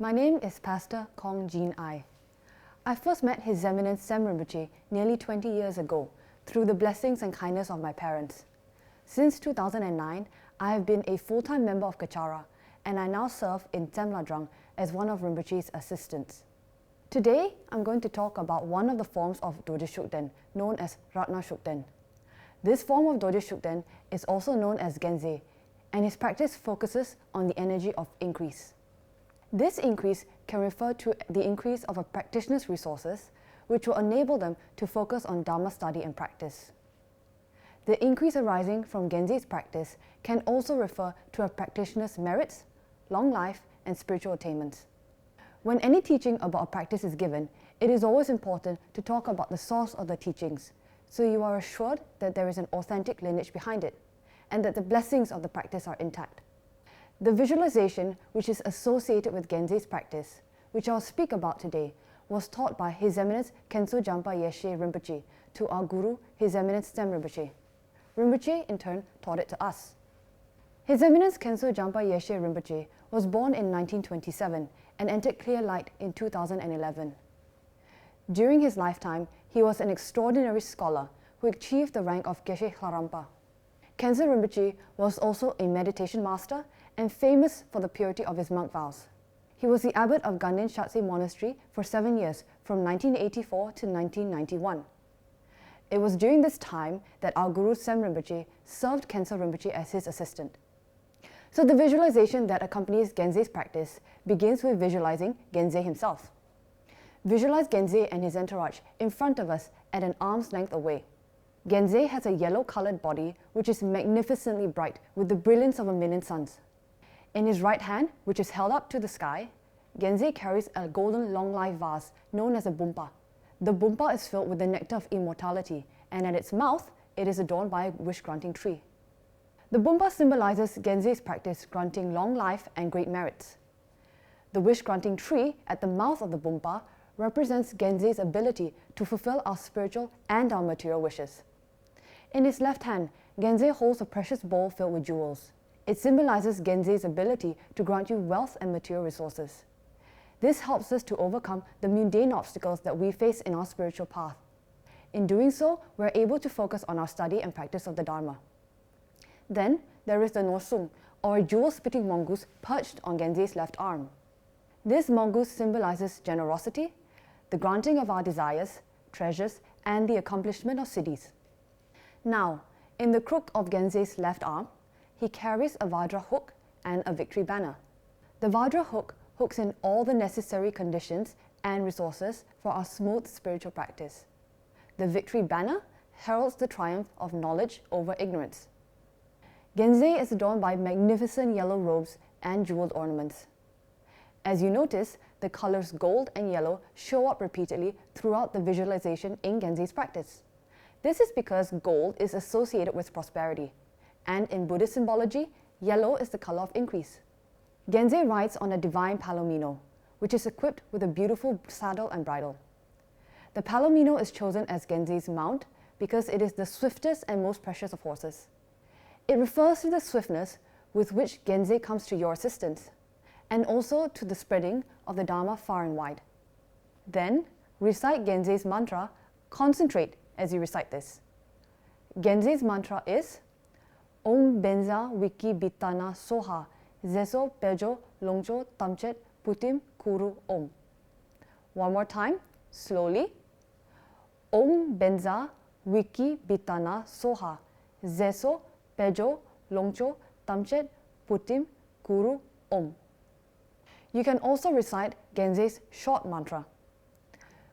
My name is Pastor Kong Jean Ai. I first met His Eminence Tsem Rinpoche nearly 20 years ago through the blessings and kindness of my parents. Since 2009, I have been a full-time member of Kachara, and I now serve in Tsem Ladrang as one of Rinpoche's assistants. Today, I'm going to talk about one of the forms of Dorje Shugden, known as Ratna Shugden. This form of Dorje Shugden is also known as Gyenze, and his practice focuses on the energy of increase. This increase can refer to the increase of a practitioner's resources, which will enable them to focus on Dharma study and practice. The increase arising from Gyenze's practice can also refer to a practitioner's merits, long life, and spiritual attainments. When any teaching about a practice is given, it is always important to talk about the source of the teachings, so you are assured that there is an authentic lineage behind it, and that the blessings of the practice are intact. The visualization, which is associated with Gyenze's practice, which I'll speak about today, was taught by His Eminence Khenso Jampa Yeshe Rinpoche to our Guru, His Eminence Tsem Rinpoche. Rinpoche, in turn, taught it to us. His Eminence Khenso Jampa Yeshe Rinpoche was born in 1927 and entered Clear Light in 2011. During his lifetime, he was an extraordinary scholar who achieved the rank of Geshe Klarampa. Khenso Rinpoche was also a meditation master and famous for the purity of his monk vows. He was the abbot of Ganden Shatse Monastery for 7 years, from 1984 to 1991. It was during this time that our Guru Tsem Rinpoche served Khenso Rinpoche as his assistant. So the visualization that accompanies Gyenze's practice begins with visualizing Gyenze himself. Visualize Gyenze and his entourage in front of us at an arm's length away. Gyenze has a yellow-colored body which is magnificently bright with the brilliance of 1,000,000 suns. In his right hand, which is held up to the sky, Gyenze carries a golden long-life vase known as a bumpa. The bumpa is filled with the nectar of immortality, and at its mouth, it is adorned by a wish-granting tree. The bumpa symbolizes Gyenze's practice granting long life and great merits. The wish-granting tree at the mouth of the bumpa represents Gyenze's ability to fulfill our spiritual and our material wishes. In his left hand, Gyenze holds a precious bowl filled with jewels. It symbolizes Gyenze's ability to grant you wealth and material resources. This helps us to overcome the mundane obstacles that we face in our spiritual path. In doing so, we are able to focus on our study and practice of the Dharma. Then, there is the nosung, or a jewel-spitting mongoose perched on Gyenze's left arm. This mongoose symbolizes generosity, the granting of our desires, treasures, and the accomplishment of siddhis. Now, in the crook of Gyenze's left arm, he carries a Vajra hook and a victory banner. The Vajra hook hooks in all the necessary conditions and resources for our smooth spiritual practice. The victory banner heralds the triumph of knowledge over ignorance. Gyenze is adorned by magnificent yellow robes and jeweled ornaments. As you notice, the colors gold and yellow show up repeatedly throughout the visualization in Gyenze's practice. This is because gold is associated with prosperity, and in Buddhist symbology, yellow is the color of increase. Gyenze rides on a divine palomino, which is equipped with a beautiful saddle and bridle. The palomino is chosen as Gyenze's mount because it is the swiftest and most precious of horses. It refers to the swiftness with which Gyenze comes to your assistance, and also to the spreading of the Dharma far and wide. Then, recite Gyenze's mantra, concentrate as you recite this. Gyenze's mantra is Om Benza Wiki Bitana Soha Zeso Pejo Longjo Tamchet Putim Kuru Om. One more time, slowly. Om Benza Wiki Bitana Soha Zeso Pejo Longjo Tamchet Putim Kuru Om. You can also recite Gyenze's short mantra.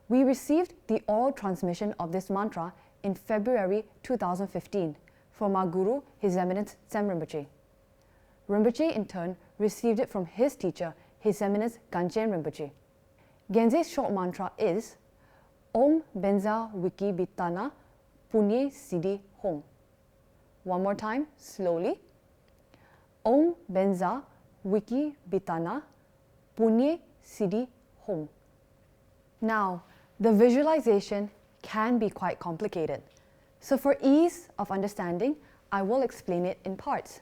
We received the oral transmission of this mantra in February 2015 from our Guru, His Eminence Tsem Rinpoche. Rinpoche, in turn, received it from his teacher, His Eminence Ganchen Rinpoche. Gyenze's short mantra is Om Benza Wiki Bitana Punye Siddhi Hong. One more time, slowly. Om Benza Wiki Bitana Punye Siddhi Hong. Now, the visualization can be quite complicated. So for ease of understanding, I will explain it in parts.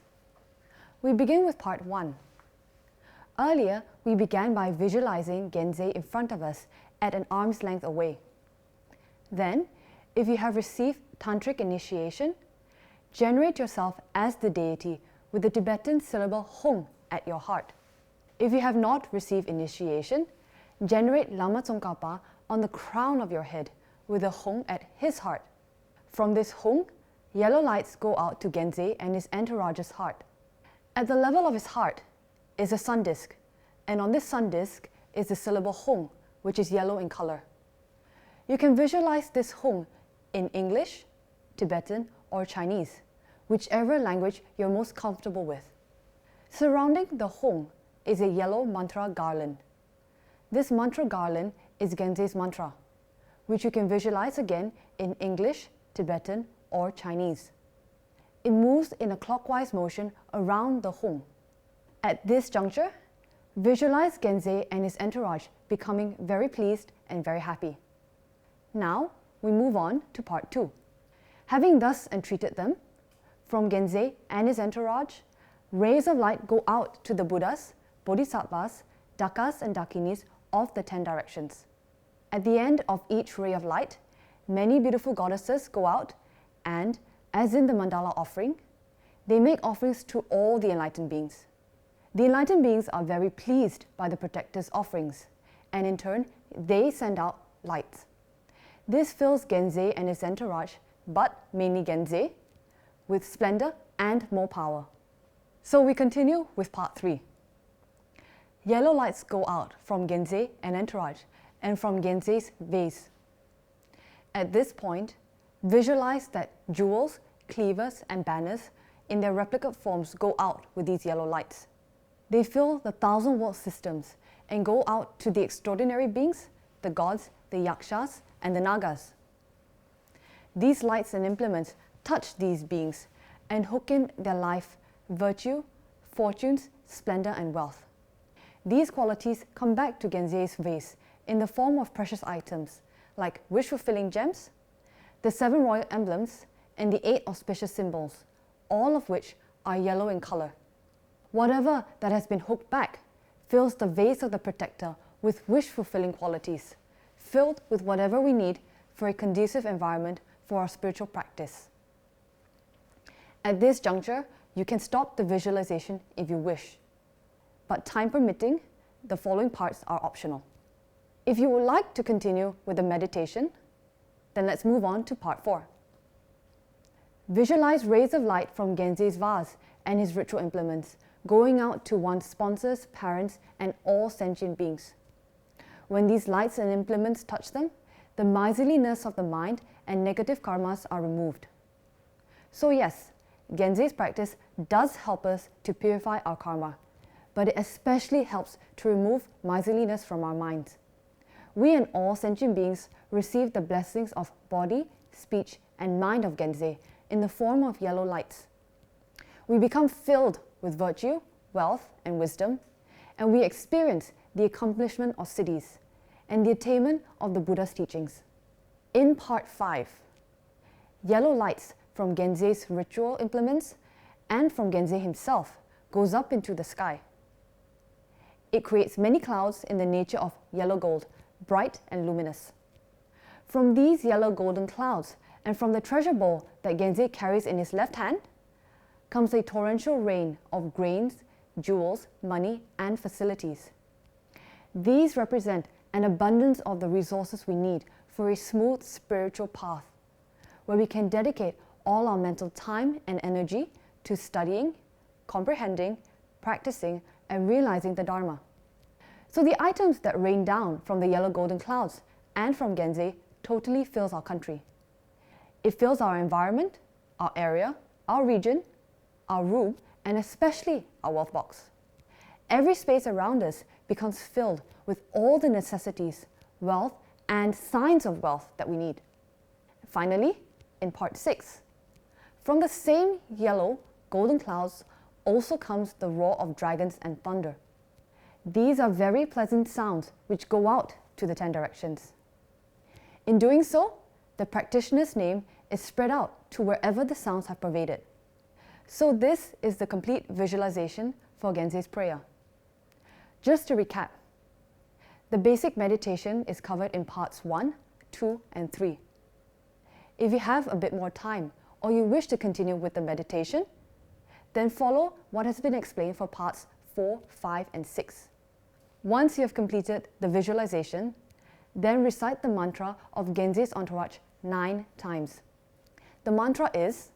We begin with part 1. Earlier, we began by visualizing Gyenze in front of us at an arm's length away. Then, if you have received tantric initiation, generate yourself as the deity with the Tibetan syllable Hong at your heart. If you have not received initiation, generate Lama Tsongkhapa on the crown of your head with the Hong at his heart. From this Hong, yellow lights go out to Gyenze and his entourage's heart. At the level of his heart is a sun disk, and on this sun disk is the syllable Hong, which is yellow in color. You can visualize this Hong in English, Tibetan, or Chinese, whichever language you're most comfortable with. Surrounding the Hong is a yellow mantra garland. This mantra garland is Gyenze's mantra, which you can visualize again in English, Tibetan, or Chinese. It moves in a clockwise motion around the Hong. At this juncture, visualize Gyenze and his entourage becoming very pleased and very happy. Now, we move on to part 2. Having thus entreated them, from Gyenze and his entourage, rays of light go out to the Buddhas, Bodhisattvas, Dakas and Dakinis of the 10 directions. At the end of each ray of light, many beautiful goddesses go out and, as in the mandala offering, they make offerings to all the enlightened beings. The enlightened beings are very pleased by the protector's offerings, and in turn, they send out lights. This fills Gyenze and his entourage, but mainly Gyenze, with splendor and more power. So we continue with part 3. Yellow lights go out from Gyenze and entourage, and from Gyenze's vase. At this point, visualize that jewels, cleavers, and banners in their replicate forms go out with these yellow lights. They fill the 1,000-world systems and go out to the extraordinary beings, the gods, the yakshas, and the nagas. These lights and implements touch these beings and hook in their life, virtue, fortunes, splendor, and wealth. These qualities come back to Gyenze's vase in the form of precious items like wish-fulfilling gems, the 7 royal emblems, and the 8 auspicious symbols, all of which are yellow in color. Whatever that has been hooked back fills the vase of the protector with wish-fulfilling qualities, filled with whatever we need for a conducive environment for our spiritual practice. At this juncture, you can stop the visualization if you wish, but time permitting, the following parts are optional. If you would like to continue with the meditation, then let's move on to part 4. Visualize rays of light from Gyenze's vase and his ritual implements, going out to one's sponsors, parents, and all sentient beings. When these lights and implements touch them, the miserliness of the mind and negative karmas are removed. So yes, Gyenze's practice does help us to purify our karma, but it especially helps to remove miserliness from our minds. We and all sentient beings receive the blessings of body, speech, and mind of Gyenze in the form of yellow lights. We become filled with virtue, wealth, and wisdom, and we experience the accomplishment of siddhis and the attainment of the Buddha's teachings. In part 5, yellow lights from Gyenze's ritual implements and from Gyenze himself goes up into the sky. It creates many clouds in the nature of yellow gold, bright and luminous. From these yellow golden clouds and from the treasure bowl that Gyenze carries in his left hand comes a torrential rain of grains, jewels, money, and facilities. These represent an abundance of the resources we need for a smooth spiritual path, where we can dedicate all our mental time and energy to studying, comprehending, practicing, and realizing the Dharma. So the items that rain down from the yellow golden clouds and from Gyenze totally fills our country. It fills our environment, our area, our region, our room, and especially our wealth box. Every space around us becomes filled with all the necessities, wealth, and signs of wealth that we need. Finally, in part 6, from the same yellow golden clouds also comes the roar of dragons and thunder. These are very pleasant sounds which go out to the 10 directions. In doing so, the practitioner's name is spread out to wherever the sounds have pervaded. So this is the complete visualization for Gyenze's prayer. Just to recap, the basic meditation is covered in parts 1, 2, and 3. If you have a bit more time or you wish to continue with the meditation, then follow what has been explained for parts 4, 5, and 6. Once you have completed the visualization, then recite the mantra of Gyenze's entourage 9 times. The mantra is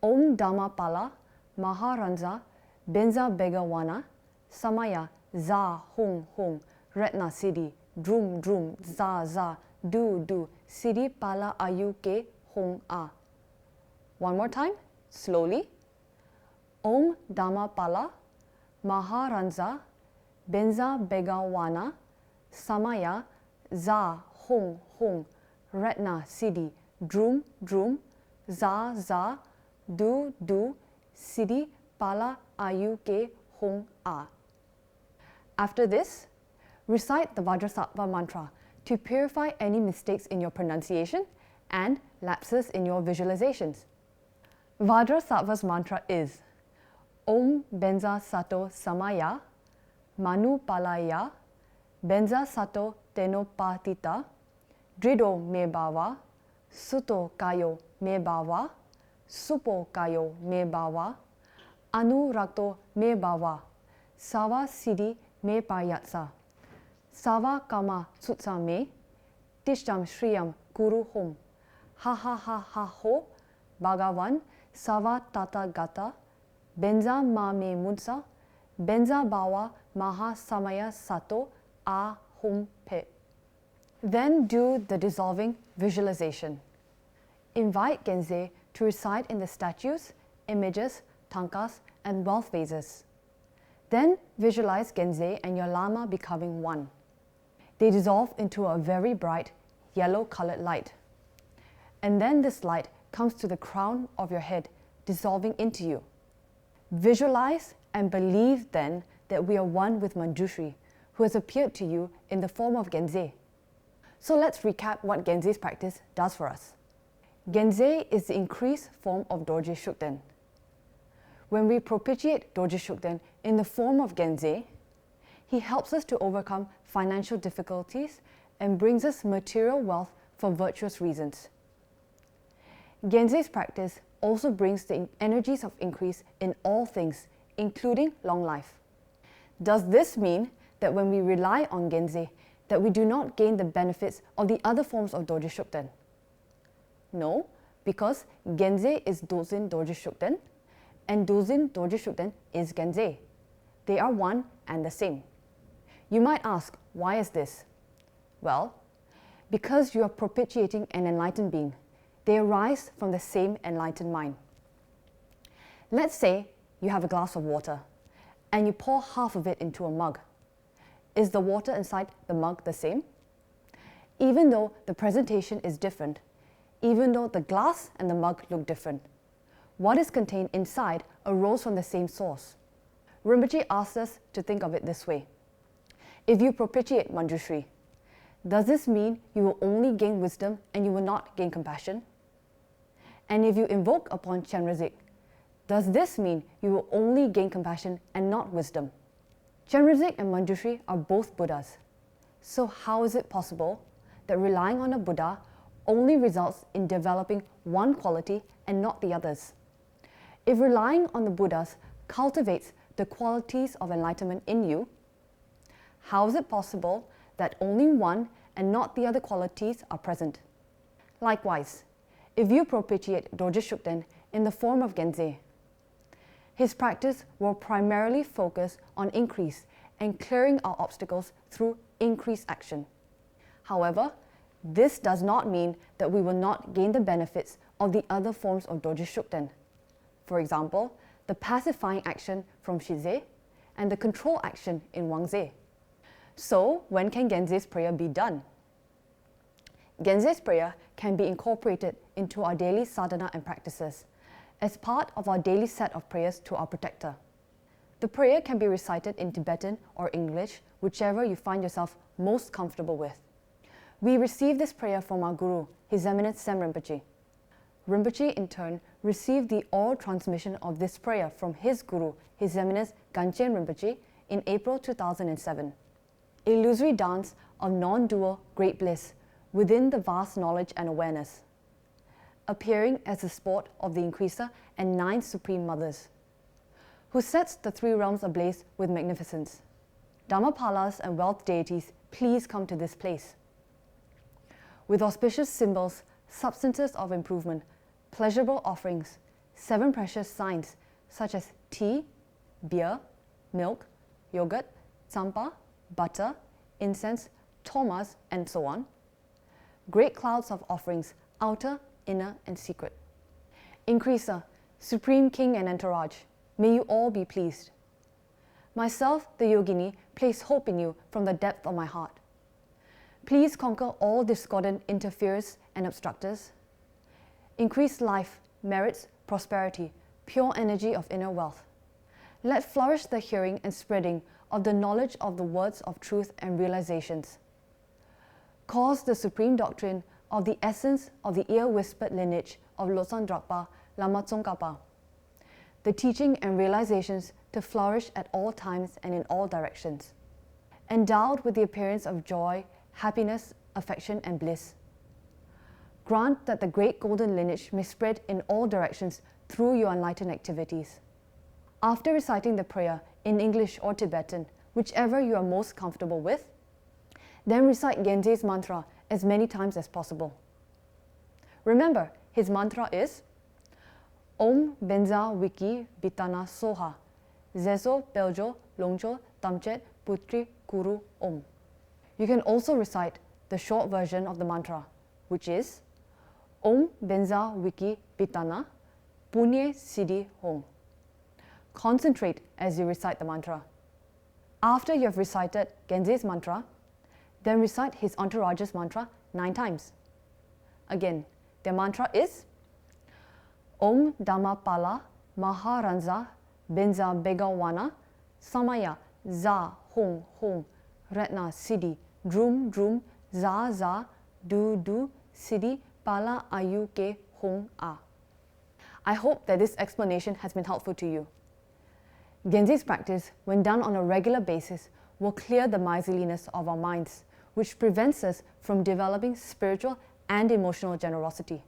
Om Dhammapala Maharanza Benza Begawana Samaya Za Hung Hung Retna Siddhi Drum Drum Za Za Du Du Siddhi Pala Ayu Ke Hung A. One more time, slowly. Om Dhammapala Maharanza Benza Begawana Samaya Za Hung Hung Retna Siddhi Drum Drum Za Za Du Du Siddhi Pala Ayu Ke Hung A. After this, recite the Vajrasattva mantra to purify any mistakes in your pronunciation and lapses in your visualizations. Vajrasattva's mantra is Om Benza Sato Samaya Manu Palaya Benza Sato Tenopatita Drido Me Bhava Suto Kayo Me Bhava Supo Kayo Me Bhava Anurakto Me Bhava Sava Siddhi Me Payatsa Sava Kama Sutsa Me Tishtam Shriyam Kuru Hum Ha Ha Ha Ha Ho Bhagavan Sava Tata Gata Benza Ma Me Munsa Benza Bhava Maha Samaya Sato A Hum Pe. Then do the dissolving visualization. Invite Gyenze to reside in the statues, images, tankas, and wealth vases. Then visualize Gyenze and your Lama becoming one. They dissolve into a very bright yellow-colored light. And then this light comes to the crown of your head, dissolving into you. Visualize and believe then that we are one with Manjushri, who has appeared to you in the form of Gyenze. So let's recap what Gyenze's practice does for us. Gyenze is the increased form of Dorje Shugden. When we propitiate Dorje Shugden in the form of Gyenze, he helps us to overcome financial difficulties and brings us material wealth for virtuous reasons. Gyenze's practice also brings the energies of increase in all things, including long life. Does this mean that when we rely on Gyenze, that we do not gain the benefits of the other forms of Dorje Shugden? No, because Gyenze is Dozin Dorje Shugden, and Dozin Dorje Shugden is Gyenze. They are one and the same. You might ask, why is this? Well, because you are propitiating an enlightened being. They arise from the same enlightened mind. Let's say you have a glass of water and you pour half of it into a mug. Is the water inside the mug the same? Even though the presentation is different, even though the glass and the mug look different, what is contained inside arose from the same source. Rinpoche asks us to think of it this way. If you propitiate Manjushri, does this mean you will only gain wisdom and you will not gain compassion? And if you invoke upon Chenrezig, does this mean you will only gain compassion and not wisdom? Chenrezig and Manjushri are both Buddhas. So how is it possible that relying on a Buddha only results in developing one quality and not the others? If relying on the Buddhas cultivates the qualities of enlightenment in you, how is it possible that only one and not the other qualities are present? Likewise, if you propitiate Dorje Shugden in the form of Gyenze, his practice will primarily focus on increase and clearing our obstacles through increased action. However, this does not mean that we will not gain the benefits of the other forms of Dorje Shugden. For example, the pacifying action from Shize and the control action in Wangze. So, when can Gyenze's prayer be done? Gyenze's prayer can be incorporated into our daily sadhana and practices as part of our daily set of prayers to our protector. The prayer can be recited in Tibetan or English, whichever you find yourself most comfortable with. We receive this prayer from our Guru, His Eminence Tsem Rinpoche. Rinpoche, in turn, received the oral transmission of this prayer from his Guru, His Eminence Gyenze Rinpoche, in April 2007. Illusory dance of non-dual great bliss within the vast knowledge and awareness, appearing as the sport of the increaser and 9 supreme mothers, who sets the 3 realms ablaze with magnificence. Dhammapalas and wealth deities, please come to this place. With auspicious symbols, substances of improvement, pleasurable offerings, 7 precious signs such as tea, beer, milk, yogurt, tsampa, butter, incense, thomas, and so on. Great clouds of offerings, outer, inner, and secret. Increaser, Supreme King and entourage, may you all be pleased. Myself, the yogini, place hope in you from the depth of my heart. Please conquer all discordant interferers and obstructors. Increase life, merits, prosperity, pure energy of inner wealth. Let flourish the hearing and spreading of the knowledge of the words of truth and realizations. Cause the supreme doctrine of the essence of the ear-whispered lineage of Losang Drakpa, Lama Tsongkhapa, the teaching and realizations to flourish at all times and in all directions. Endowed with the appearance of joy, happiness, affection, and bliss. Grant that the great golden lineage may spread in all directions through your enlightened activities. After reciting the prayer in English or Tibetan, whichever you are most comfortable with, then recite Gyenze's mantra as many times as possible. Remember, his mantra is Om Benza Wiki Bitana Soha Zezo Beljo Longjo Tamchet Putri Kuru Om. You can also recite the short version of the mantra, which is Om Benza Wiki Bitana Punye Siddhi Hong. Concentrate as you recite the mantra. After you have recited Gyenze's mantra, then recite his entourage's mantra 9 times. Again, their mantra is Om Dhammapala Maharanza Benza Begawana Samaya Za Hong Hong Retna Siddhi Drum Drum Za Za Du Du Siddhi Pala Ayu Ke Hong A. I hope that this explanation has been helpful to you. Gyenze's practice, when done on a regular basis, will clear the miserliness of our minds, which prevents us from developing spiritual and emotional generosity.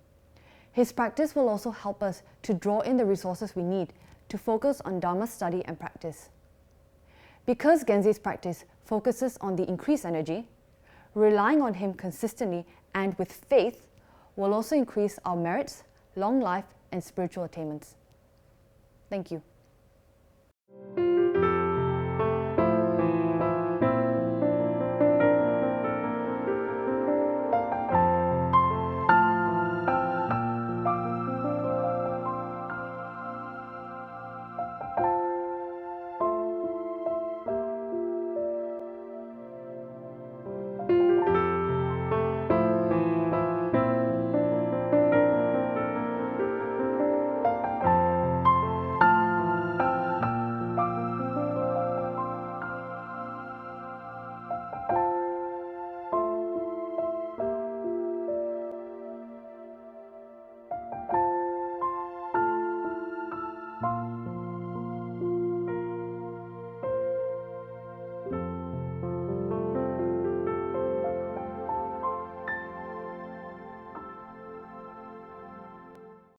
His practice will also help us to draw in the resources we need to focus on Dharma study and practice. Because Gyenze's practice focuses on the increased energy, relying on him consistently and with faith will also increase our merits, long life, and spiritual attainments. Thank you.